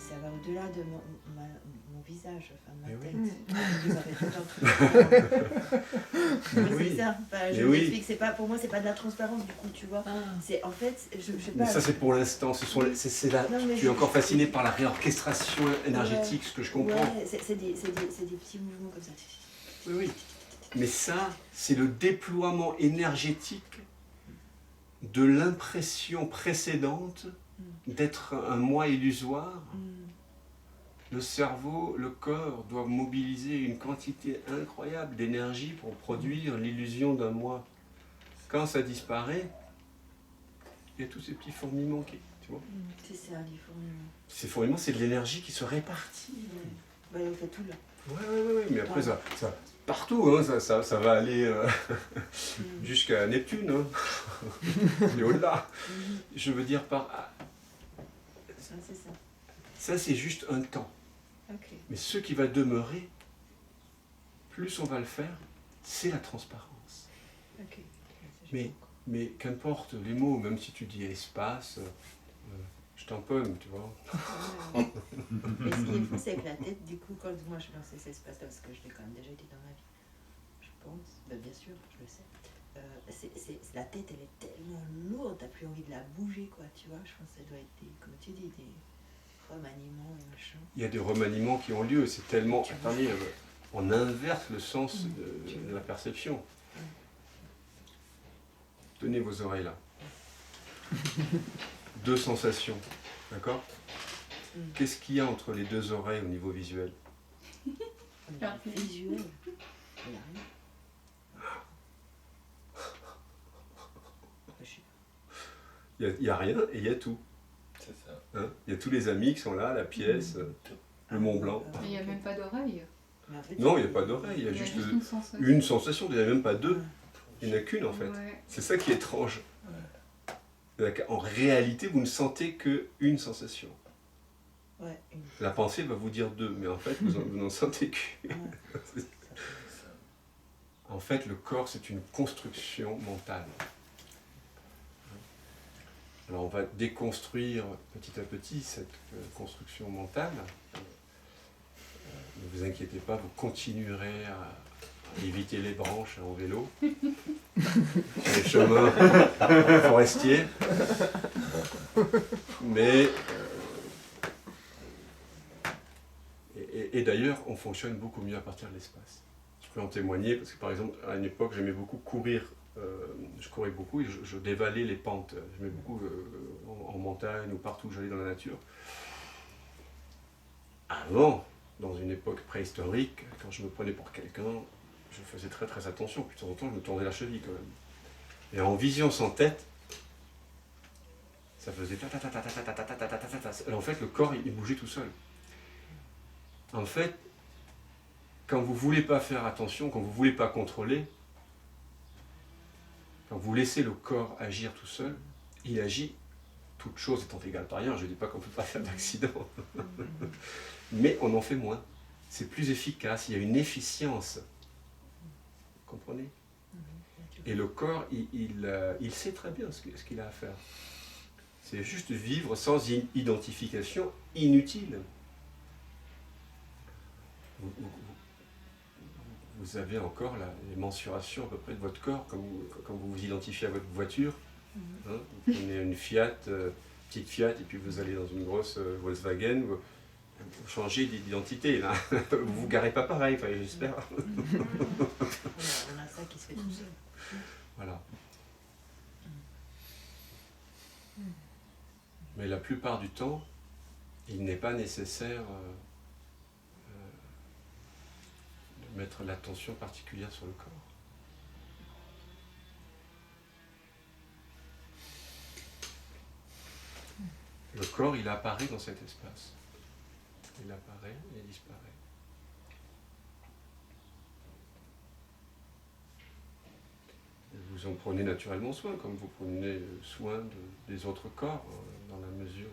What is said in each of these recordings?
ça va au-delà de mon visage, enfin ma tête. Oui. Ça fait tout le temps. Oui. C'est ça. Enfin, je m'explique, c'est pas, pour moi, c'est pas de la transparence, du coup, tu vois. C'est en fait, je sais pas. Mais ça, c'est pour l'instant. C'est là. Tu es encore fasciné par la réorchestration énergétique, ce que je comprends. Ouais, c'est des petits mouvements comme ça. Oui, oui. Mais ça, c'est le déploiement énergétique de l'impression précédente d'être un moi illusoire. Le cerveau, le corps doivent mobiliser une quantité incroyable d'énergie pour produire l'illusion d'un moi. Quand ça disparaît, il y a tous ces petits fourmillements qui, tu vois. C'est ça, les fourmillements. Ces fourmillements, c'est de l'énergie qui se répartit. Bah, on fait tout là. Ouais, mais après ça partout, hein, ça va aller jusqu'à Neptune, hein. Et au-delà. Je veux dire par... C'est ça. Ça, c'est juste un temps. Okay. Mais ce qui va demeurer, plus on va le faire, c'est la transparence. Okay. Mais qu'importe les mots, même si tu dis espace, je tamponne, tu vois. Mais ce qui est fou, c'est avec la tête, du coup, quand moi je pensais cet espace-là, parce que je l'ai quand même déjà été dans ma vie, je pense, ben, bien sûr, je le sais. La tête, elle est tellement lourde, t'as plus envie de la bouger, quoi, tu vois. Je pense que ça doit être, comme tu dis, des remaniements et machin. Il y a des remaniements qui ont lieu, c'est tellement... Attendez, on inverse le sens de la perception. Tenez vos oreilles là. 2 sensations, d'accord? Qu'est-ce qu'il y a entre les 2 oreilles au niveau visuel? Visuel. Il n'y a rien et il y a tout. C'est ça. Hein, il y a tous les amis qui sont là, la pièce, le Mont Blanc. Mais il n'y a même pas d'oreille. Non, il n'y a pas d'oreille, il y a juste une sensation, il n'y en a même pas 2. Il n'y en a qu'une en fait. Ouais. C'est ça qui est étrange. En réalité, vous ne sentez qu'une sensation. Ouais, la pensée va vous dire 2, mais en fait, vous n'en sentez qu'une. En fait, le corps, c'est une construction mentale. Alors, on va déconstruire petit à petit cette construction mentale. Ne vous inquiétez pas, vous continuerez à éviter les branches en vélo, sur les chemins forestiers. Mais, et d'ailleurs, on fonctionne beaucoup mieux à partir de l'espace. Je peux en témoigner parce que, par exemple, à une époque, j'aimais beaucoup courir. Je courais beaucoup et je dévalais les pentes. J'aimais beaucoup en montagne ou partout où j'allais dans la nature. Avant, dans une époque préhistorique, quand je me prenais pour quelqu'un, je faisais très très attention. Puis de temps en temps, je me tournais la cheville quand même. Et en vision sans tête, ça faisait ta ta ta ta ta ta ta ta ta ta ta ta. En fait, le corps, il bougeait tout seul. En fait, quand vous ne voulez pas faire attention, quand vous ne voulez pas contrôler, quand vous laissez le corps agir tout seul, il agit, toute chose étant égale par ailleurs. Je ne dis pas qu'on ne peut pas faire d'accident, mais on en fait moins. C'est plus efficace, il y a une efficience. Vous comprenez? Et le corps, il sait très bien ce qu'il a à faire. C'est juste vivre sans identification inutile. Vous avez encore les mensurations à peu près de votre corps, comme quand vous vous identifiez à votre voiture. Hein, vous prenez une Fiat, petite Fiat, et puis vous allez dans une grosse Volkswagen, vous changez d'identité. Là. Vous ne vous garez pas pareil, enfin, j'espère. On a ça qui se fait tout seul. Voilà. Mais la plupart du temps, il n'est pas nécessaire de mettre l'attention particulière sur le corps. Le corps, il apparaît dans cet espace. Il apparaît et il disparaît. Et vous en prenez naturellement soin, comme vous prenez soin des autres corps, dans la mesure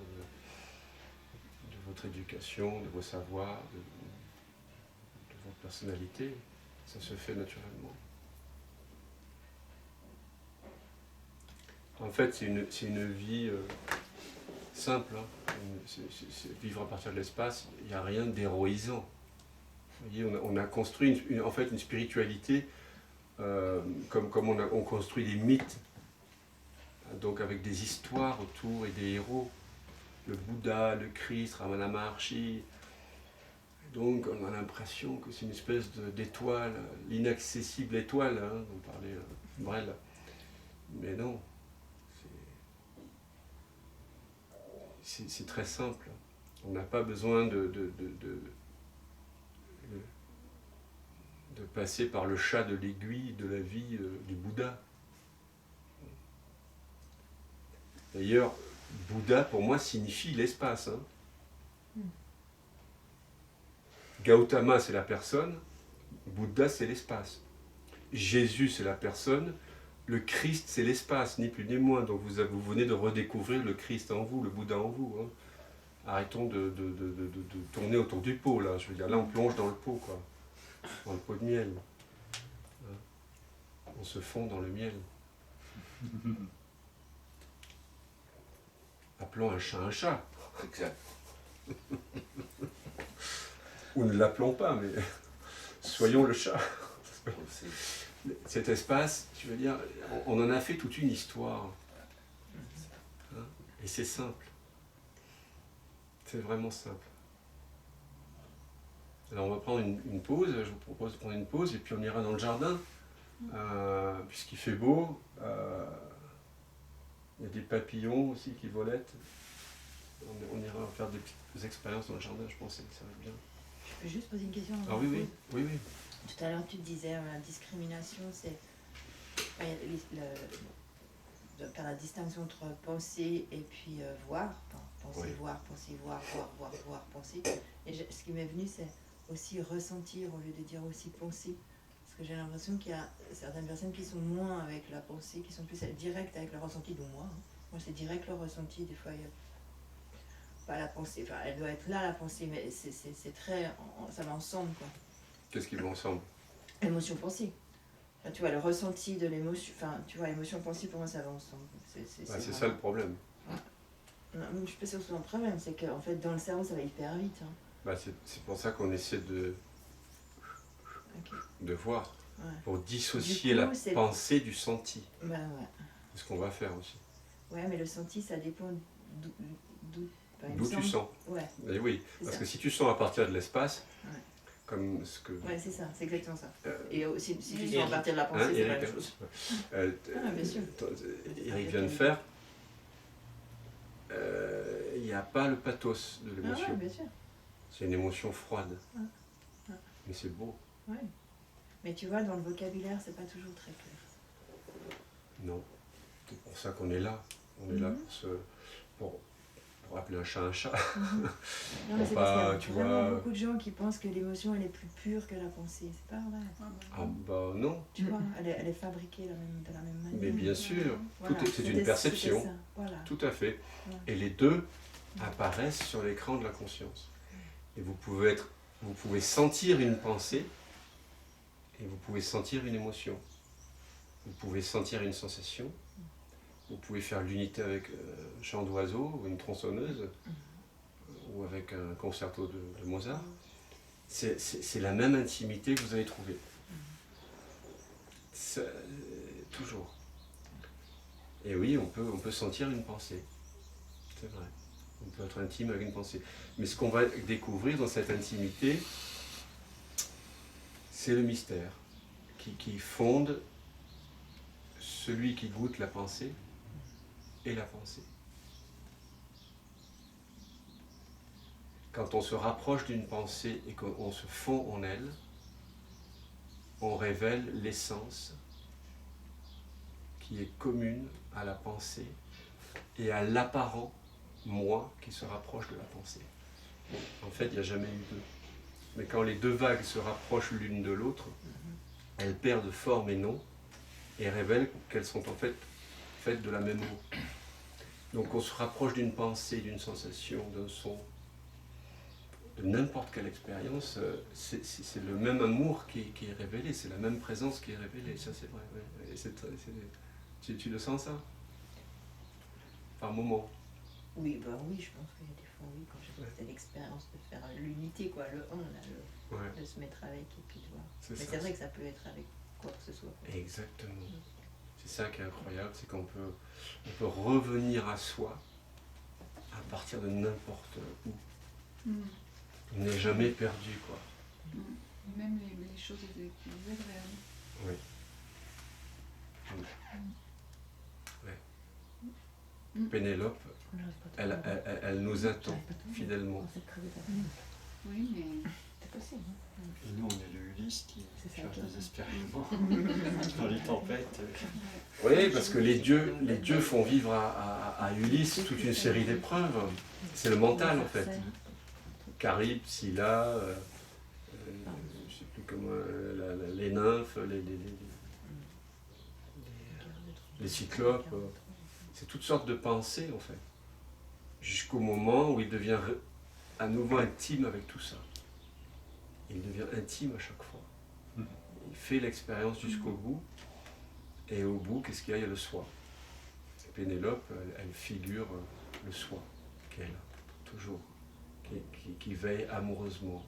de votre éducation, de vos savoirs, de votre personnalité. Ça se fait naturellement. En fait, c'est une vie simple, hein. Vivre à partir de l'espace, il n'y a rien d'héroïsant. Vous voyez, on a construit en fait une spiritualité comme on construit des mythes, donc avec des histoires autour et des héros. Le Bouddha, le Christ, Ramana Maharshi. Donc on a l'impression que c'est une espèce d'étoile, l'inaccessible étoile, hein, dont parlait Brel. Mais non, c'est très simple. On n'a pas besoin de passer par le chat de l'aiguille de la vie du Bouddha. D'ailleurs, Bouddha, pour moi, signifie l'espace. Hein. Gautama, c'est la personne. Bouddha, c'est l'espace. Jésus, c'est la personne. Le Christ, c'est l'espace, ni plus ni moins. Donc vous venez de redécouvrir le Christ en vous, le Bouddha en vous. Hein. Arrêtons de tourner autour du pot, là. Je veux dire, là, on plonge dans le pot, quoi. Dans le pot de miel. Hein. On se fond dans le miel. Appelons un chat. Exact. Ou ne l'appelons pas, mais soyons le chat. Cet espace, tu veux dire, on en a fait toute une histoire. Hein? Et c'est simple. C'est vraiment simple. Alors on va prendre une pause, je vous propose de prendre une pause, et puis on ira dans le jardin, puisqu'il fait beau. Il y a des papillons aussi qui volettent. On ira faire des petites expériences dans le jardin, je pense que ça va être bien. Je peux juste poser une question? Ah oui. Tout à l'heure, tu disais la discrimination, c'est faire la distinction entre penser et puis voir. Enfin, penser, voir, penser. Et ce qui m'est venu, c'est aussi ressentir au lieu de dire aussi penser. Parce que j'ai l'impression qu'il y a certaines personnes qui sont moins avec la pensée, qui sont plus directes avec le ressenti, dont moi. Hein. Moi, c'est direct le ressenti. Des fois, il y a pas la pensée. Enfin, elle doit être là, la pensée, mais c'est très... ça va ensemble, quoi. Qu'est-ce qui va ensemble? Émotion, pensée. Enfin, tu vois, le ressenti de l'émotion... Enfin, tu vois, émotion, pensée, pour moi, ça va ensemble. C'est ça le problème. Non, je ne suis pas sûre que ce soit un problème. C'est qu'en fait, dans le cerveau, ça va hyper vite. Hein. C'est pour ça qu'on essaie de voir. Ouais. Pour dissocier la pensée du senti. Ouais. C'est ce qu'on va faire aussi. Ouais, mais le senti, ça dépend d'où tu sens. Ouais. Et oui, parce que si tu sens à partir de l'espace, comme ce que... Ouais, c'est ça, c'est exactement ça. Et si tu sens à partir de la pensée, c'est pas la même chose. Bien sûr. Eric vient de faire, il n'y a pas le pathos de l'émotion. Ah ouais, bien sûr. C'est une émotion froide. Mais c'est beau. Ouais. Mais tu vois, dans le vocabulaire, c'est pas toujours très clair. Non. C'est pour ça qu'on est là. On est là pour appeler un chat un chat. Non, mais c'est parce qu'il y a vraiment beaucoup de gens qui pensent que l'émotion, elle est plus pure que la pensée. C'est pas vrai. Ah bah non. Tu vois, elle est fabriquée de la même manière. Mais bien sûr. Voilà. C'est une perception. Voilà. Tout à fait. Voilà. Et les deux apparaissent sur l'écran de la conscience. Et vous pouvez sentir une pensée et vous pouvez sentir une émotion. Vous pouvez sentir une sensation. Vous pouvez faire l'unité avec un chant d'oiseau ou une tronçonneuse ou avec un concerto de Mozart. C'est la même intimité que vous avez trouvée. Toujours. Et oui, on peut sentir une pensée. C'est vrai. On peut être intime avec une pensée. Mais ce qu'on va découvrir dans cette intimité, c'est le mystère qui fonde celui qui goûte la pensée et la pensée. Quand on se rapproche d'une pensée et qu'on se fond en elle, on révèle l'essence qui est commune à la pensée et à l'apparent moi qui se rapproche de la pensée. En fait, il n'y a jamais eu deux. Mais quand les deux vagues se rapprochent l'une de l'autre, elles perdent forme et nom et révèlent qu'elles sont en fait faites de la même eau. Donc on se rapproche d'une pensée, d'une sensation, d'un son, de n'importe quelle expérience, c'est le même amour qui est révélé, c'est la même présence qui est révélée, ça c'est vrai. Ouais. Et tu le sens ça? Par moment. Oui, bah oui, je pense qu'il y a des fois, oui, quand c'était l'expérience de faire l'unité, quoi, le on, là, de se mettre avec et puis de voir. Mais c'est vrai que ça peut être avec quoi que ce soit. Quoi. Exactement. C'est ça qui est incroyable, c'est qu'on peut revenir à soi à partir de n'importe où. On n'est jamais perdu, quoi. Même les choses désagréables. Oui. Pénélope, elle nous attend fidèlement. Oui, mais c'est possible. Et nous, on est le Ulysse qui cherche désespérément dans les tempêtes. Oui, parce que les dieux font vivre à Ulysse toute une série d'épreuves. C'est le mental, en fait. Charybde, Scylla, je ne sais plus comment, les nymphes, les cyclopes. C'est toutes sortes de pensées, en fait. Jusqu'au moment où il devient à nouveau intime avec tout ça. Il devient intime à chaque fois. Il fait l'expérience jusqu'au bout. Et au bout, qu'est-ce qu'il y a? Il y a le soi. Et Pénélope, elle figure le soi qu'elle a, toujours. Qui veille amoureusement.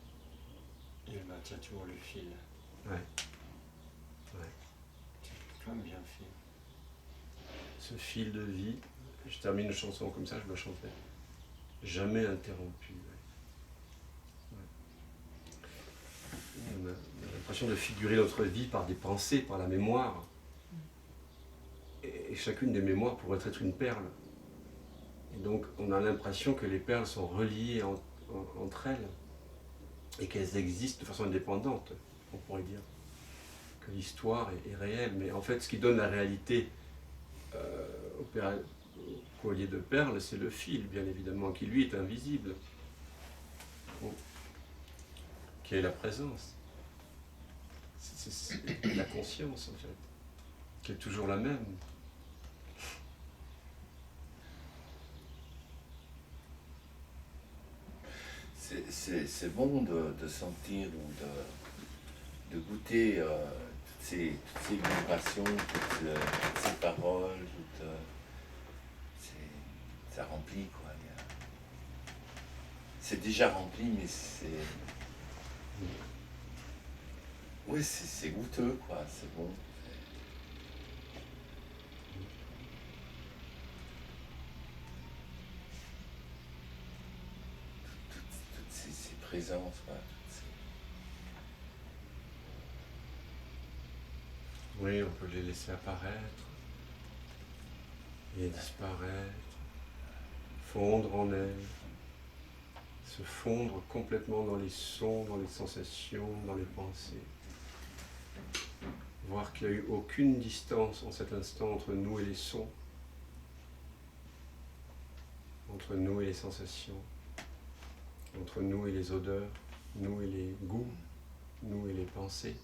Il maintient toujours le fil. Ouais. C'est quand même bien fait. Ce fil de vie, je termine une chanson comme ça, je me chantais. Jamais interrompu. On a l'impression de figurer notre vie par des pensées, par la mémoire. Et chacune des mémoires pourrait être une perle. Et donc on a l'impression que les perles sont reliées entre elles et qu'elles existent de façon indépendante, on pourrait dire. Que l'histoire est réelle. Mais en fait, ce qui donne la réalité au collier de perles, c'est le fil, bien évidemment, qui lui est invisible. Qui est la présence. C'est la conscience, en fait, qui est toujours la même. C'est bon de sentir ou de goûter toutes ces vibrations, toutes ces paroles, ça remplit, quoi. C'est déjà rempli, mais c'est... Oui, c'est goûteux, quoi, c'est bon. Toutes ces présences, quoi. Oui, on peut les laisser apparaître et disparaître, fondre en elles, se fondre complètement dans les sons, dans les sensations, dans les pensées. Voir qu'il n'y a eu aucune distance en cet instant entre nous et les sons, entre nous et les sensations, entre nous et les odeurs, nous et les goûts, nous et les pensées.